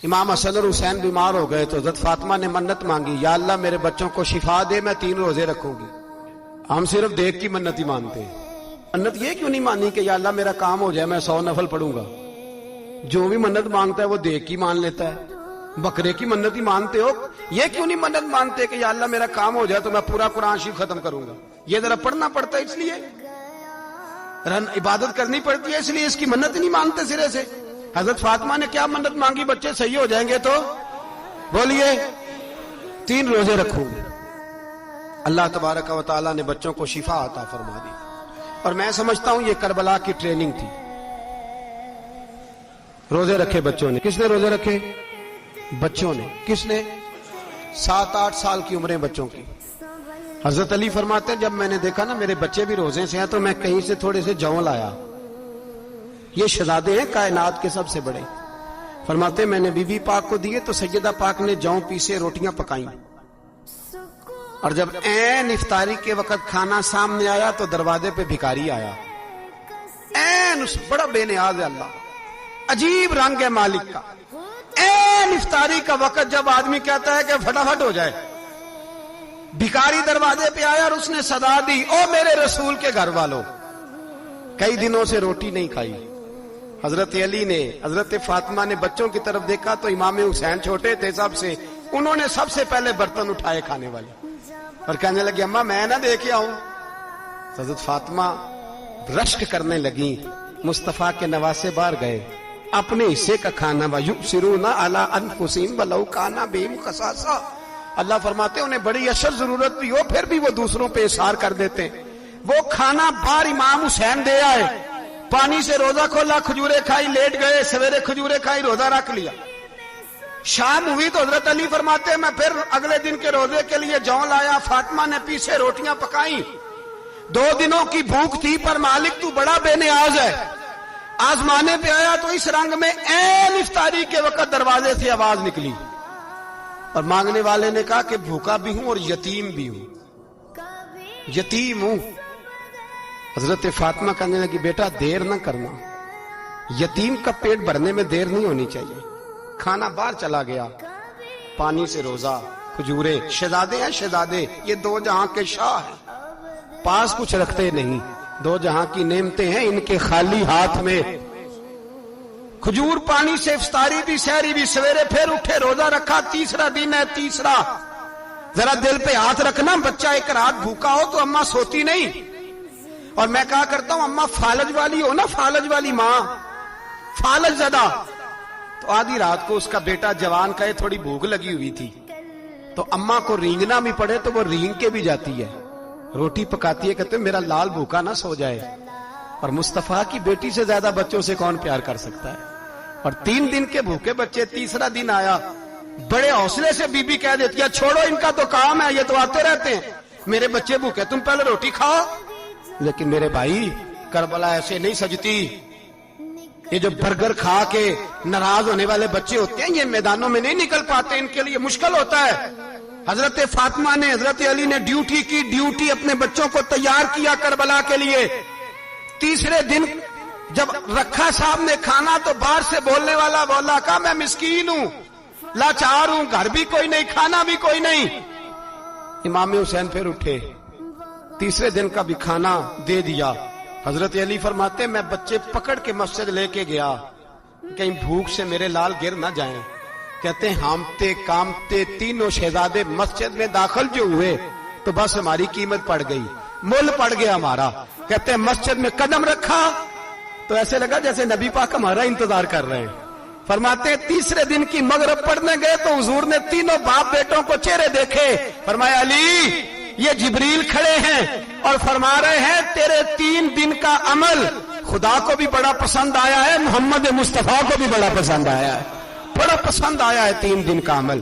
امام حسن اور حسین بیمار ہو گئے تو حضرت فاطمہ نے منت مانگی، یا اللہ میرے بچوں کو شفا دے، میں 3 روزے رکھوں گی۔ ہم صرف دیکھ کی منت ہی مانتے ہیں۔ منت یہ کیوں نہیں مانی کہ یا اللہ میرا کام ہو جائے، میں 100 نفل پڑھوں گا؟ جو بھی منت مانگتا ہے وہ دیکھ کی مان لیتا ہے۔ بکرے کی منت ہی مانتے ہو، یہ کیوں نہیں منت مانتے کہ یا اللہ میرا کام ہو جائے تو میں پورا قرآن شریف ختم کروں گا؟ یہ ذرا پڑھنا پڑتا ہے، اس لیے عبادت کرنی پڑتی ہے، اس لیے اس کی منت ہی نہیں مانتے سرے سے۔ حضرت فاطمہ نے کیا منت مانگی؟ بچے صحیح ہو جائیں گے تو بولیے 3 روزے رکھوں گے۔ اللہ تبارک و تعالیٰ نے بچوں کو شفا عطا فرما دی، اور میں سمجھتا ہوں یہ کربلا کی ٹریننگ تھی۔ روزے رکھے بچوں نے۔ کس نے روزے رکھے؟ بچوں نے۔ کس نے؟ 7-8 سال کی عمریں بچوں کی۔ حضرت علی فرماتے ہیں جب میں نے دیکھا نا میرے بچے بھی روزے سے ہیں تو میں کہیں سے تھوڑے سے جوں لایا۔ یہ شہزادے ہیں کائنات کے سب سے بڑے۔ فرماتے میں نے بی بی پاک کو دیے تو سیدہ پاک نے جوں پیسے روٹیاں پکائیں، اور جب عین افطاری کے وقت کھانا سامنے آیا تو دروازے پہ بھکاری آیا۔ عین اس بڑا بے نیاز ہے اللہ، عجیب رنگ ہے مالک کا۔ عین افطاری کا وقت جب آدمی کہتا ہے کہ فٹافٹ ہو جائے، بھکاری دروازے پہ آیا اور اس نے صدا دی، او میرے رسول کے گھر والوں، کئی دنوں سے روٹی نہیں کھائی۔ حضرت علی نے، حضرت فاطمہ نے بچوں کی طرف دیکھا تو امام حسین چھوٹے تھے سب سے، انہوں نے سب سے پہلے برتن اٹھائے کھانے والے، اور کہنے لگے اماں میں نہ دے کے آؤں۔ حضرت فاطمہ رشک کرنے لگی۔ مصطفیٰ کے نواسے باہر گئے، اپنے حصے کا کھانا وَيُؤْثِرُونَ عَلَىٰ أَنفُسِهِمْ وَلَوْ كَانَ بِهِمْ خَصَاصَةٌ۔ اللہ فرماتے انہیں بڑی اشد ضرورت بھی ہو پھر بھی وہ دوسروں پہ اثار کر دیتے ہیں۔ وہ کھانا باہر امام حسین دے آئے، پانی سے روزہ کھولا، کھجورے کھائی، لیٹ گئے، سویرے کھجورے کھائی، روزہ رکھ لیا۔ شام ہوئی تو حضرت علی فرماتے ہیں میں پھر اگلے دن کے روزے کے لیے جوں لایا، فاطمہ نے پیچھے روٹیاں پکائیں۔ 2 دنوں کی بھوک تھی پر مالک تو بڑا بے نیاز ہے۔ آزمانے پہ آیا تو اس رنگ میں عین افطاری کے وقت دروازے سے آواز نکلی، اور مانگنے والے نے کہا کہ بھوکا بھی ہوں اور یتیم بھی ہوں، یتیم ہوں۔ حضرت فاطمہ کہنے لگی بیٹا دیر نہ کرنا، یتیم کا پیٹ بھرنے میں دیر نہیں ہونی چاہیے۔ کھانا باہر چلا گیا، پانی سے روزہ، کھجورے۔ شہزادے ہیں شہزادے، یہ 2 جہاں کے شاہ ہیں، پاس کچھ رکھتے نہیں، 2 جہاں کی نعمتیں ہیں ان کے خالی ہاتھ میں۔ کھجور پانی سے افطاری بھی سحری بھی، سویرے پھر اٹھے روزہ رکھا، 3را دن ہے، 3را۔ ذرا دل پہ ہاتھ رکھنا، بچہ ایک رات بھوکا ہو تو اماں سوتی نہیں۔ اور میں کہا کرتا ہوں اماں فالج والی ہو نا، فالج والی ماں، فالج زدہ، تو آدھی رات کو اس کا بیٹا جوان کہے تھوڑی بھوک لگی ہوئی تھی تو اماں کو رینگنا بھی پڑے تو وہ رینگ کے بھی جاتی ہے، روٹی پکاتی ہے، کہتے ہیں میرا لال بھوکا نہ سو جائے۔ اور مصطفیٰ کی بیٹی سے زیادہ بچوں سے کون پیار کر سکتا ہے؟ اور 3 دن کے بھوکے بچے، 3را دن آیا، بڑے حوصلے سے بی بی کہہ دیتی ہے چھوڑو ان کا تو کام ہے، یہ تو آتے رہتے ہیں، میرے بچے بھوکے تم پہلے روٹی کھاؤ۔ لیکن میرے بھائی کربلا ایسے نہیں سجتی۔ یہ جو برگر کھا کے ناراض ہونے والے بچے ہوتے ہیں یہ میدانوں میں نہیں نکل پاتے، ان کے لیے مشکل ہوتا ہے۔ حضرت فاطمہ نے، حضرت علی نے ڈیوٹی کی، ڈیوٹی اپنے بچوں کو تیار کیا کربلا کے لیے۔ 3رے دن جب رکھا سامنے کھانا تو باہر سے بولنے والا بولا کہا میں مسکین ہوں، لاچار ہوں، گھر بھی کوئی نہیں، کھانا بھی کوئی نہیں۔ امام حسین پھر اٹھے، 3رے دن کا بھی کھانا دے دیا۔ حضرت علی فرماتے میں بچے پکڑ کے مسجد لے کے گیا، کہیں بھوک سے میرے لال گر نہ جائیں۔ کہتے ہیں ہامتے کامتے 3 شہزادے مسجد میں داخل جو ہوئے تو بس ہماری قیمت پڑ گئی، مول پڑ گیا ہمارا۔ کہتے ہیں مسجد میں قدم رکھا تو ایسے لگا جیسے نبی پاک ہمارا انتظار کر رہے ہیں۔ فرماتے ہیں 3رے دن کی مغرب پڑھنے گئے تو حضور نے 3 باپ بیٹوں کو چہرے دیکھے، فرمایا علی یہ جبریل کھڑے ہیں اور فرما رہے ہیں تیرے 3 دن کا عمل خدا کو بھی بڑا پسند آیا ہے، محمد مصطفیٰ کو بھی بڑا پسند آیا ہے، بڑا پسند آیا ہے 3 دن کا عمل۔